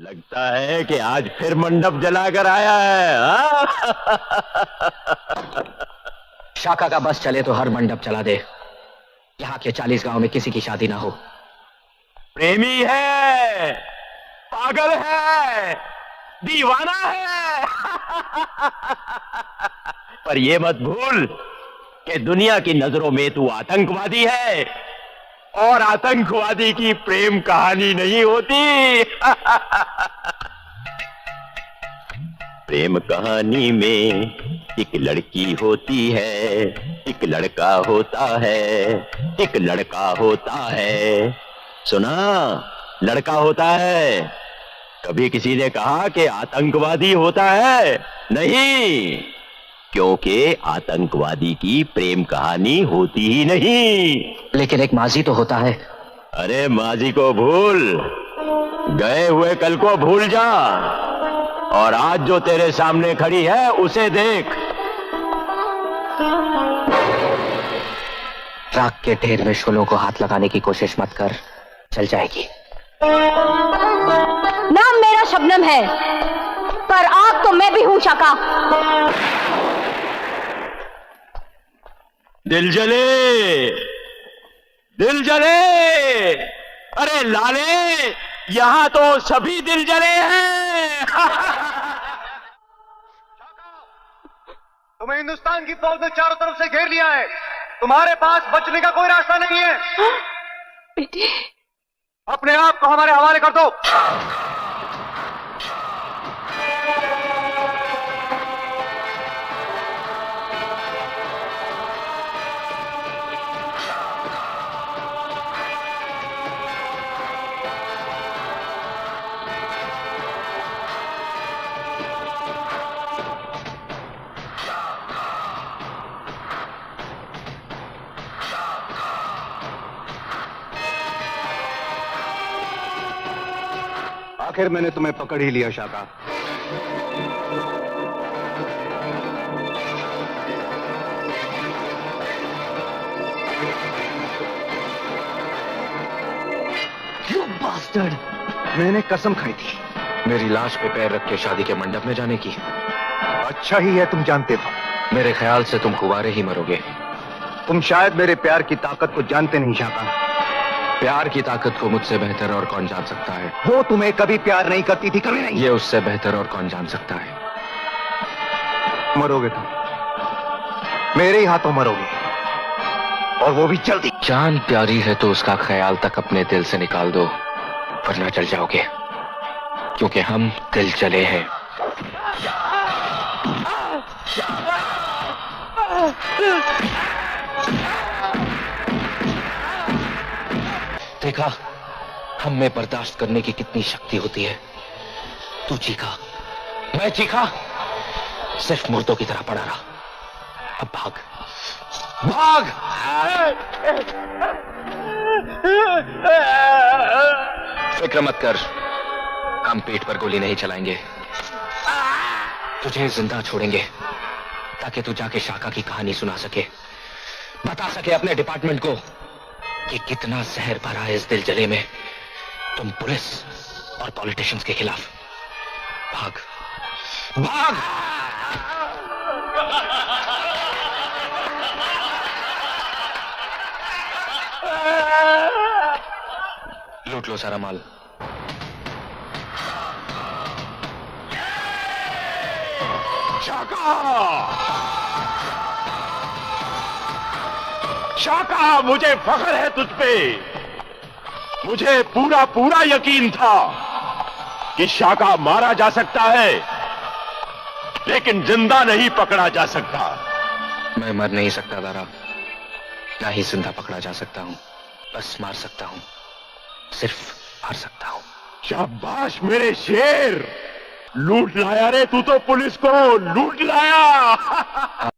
लगता है कि आज फिर मंडप जलाकर आया है, हाँ? शाका का बस चले तो हर मंडप चला दे। यहाँ के 40 गांव में किसी की शादी ना हो। प्रेमी है, पागल है, दीवाना है। पर ये मत भूल कि दुनिया की नजरों में तू आतंकवादी है, और आतंकवादी की प्रेम कहानी नहीं होती। प्रेम कहानी में एक लड़की होती है, एक लड़का होता है, एक लड़का होता है। सुना, लड़का होता है। कभी किसी ने कहा कि आतंकवादी होता है? नहीं, क्योंकि आतंकवादी की प्रेम कहानी होती ही नहीं। लेकिन एक माजी तो होता है। अरे माजी को भूल, गए हुए कल को भूल जा, और आज जो तेरे सामने खड़ी है उसे देख। राख के ढेर में शोलों को हाथ लगाने की कोशिश मत कर, चल जाएगी। नाम मेरा शबनम है, पर आग तो मैं भी हूं शाका। दिल जले, दिल जले। अरे लाले, यहां तो सभी दिल जले हैं। तुम्हें हिंदुस्तान की फौज ने चारों तरफ से घेर लिया है। तुम्हारे पास बचने का कोई रास्ता नहीं है। बेटे, अपने आप को हमारे हवाले कर दो। आखिर मैंने तुम्हें पकड़ ही लिया शाका। You bastard! मैंने कसम खाई थी मेरी लाश पे पैर रख के शादी के मंडप में जाने की। अच्छा ही है तुम जानते थे। मेरे ख्याल से तुम कुंवारे ही मरोगे। तुम शायद मेरे प्यार की ताकत को जानते नहीं शाका। प्यार की ताकत को मुझसे बेहतर और कौन जान सकता है? वो तुम्हें कभी प्यार नहीं करती थी, कभी नहीं। ये उससे बेहतर और कौन जान सकता है? मरोगे तुम, मेरे ही हाथों मरोगे, और वो भी जल्दी। जान प्यारी है तो उसका ख्याल तक अपने दिल से निकाल दो, वरना जल जाओगे, क्योंकि हम दिल जले हैं। देखा, हम में बर्दाश्त करने की कितनी शक्ति होती है। तू चीखा, मैं चीखा, सिर्फ मुर्दों की तरह पड़ा रहा। अब भाग, भाग। फिक्र मत कर, हम पेट पर गोली नहीं चलाएंगे। तुझे जिंदा छोड़ेंगे ताकि तू जाके शाका की कहानी सुना सके, बता सके अपने डिपार्टमेंट को कि कितना जहर भरा है इस दिल जले में। तुम पुलिस और पॉलिटिशियंस के खिलाफ भाग, भाग। लूट लो सारा माल। शाका, शाका, मुझे फख्र है तुझ पे। मुझे पूरा पूरा यकीन था कि शाका मारा जा सकता है, लेकिन जिंदा नहीं पकड़ा जा सकता। मैं मर नहीं सकता दारा, ना ही जिंदा पकड़ा जा सकता हूं। बस मार सकता हूं, सिर्फ मार सकता हूं। शाबाश मेरे शेर, लूट लाया रे तू तो, पुलिस को लूट लाया।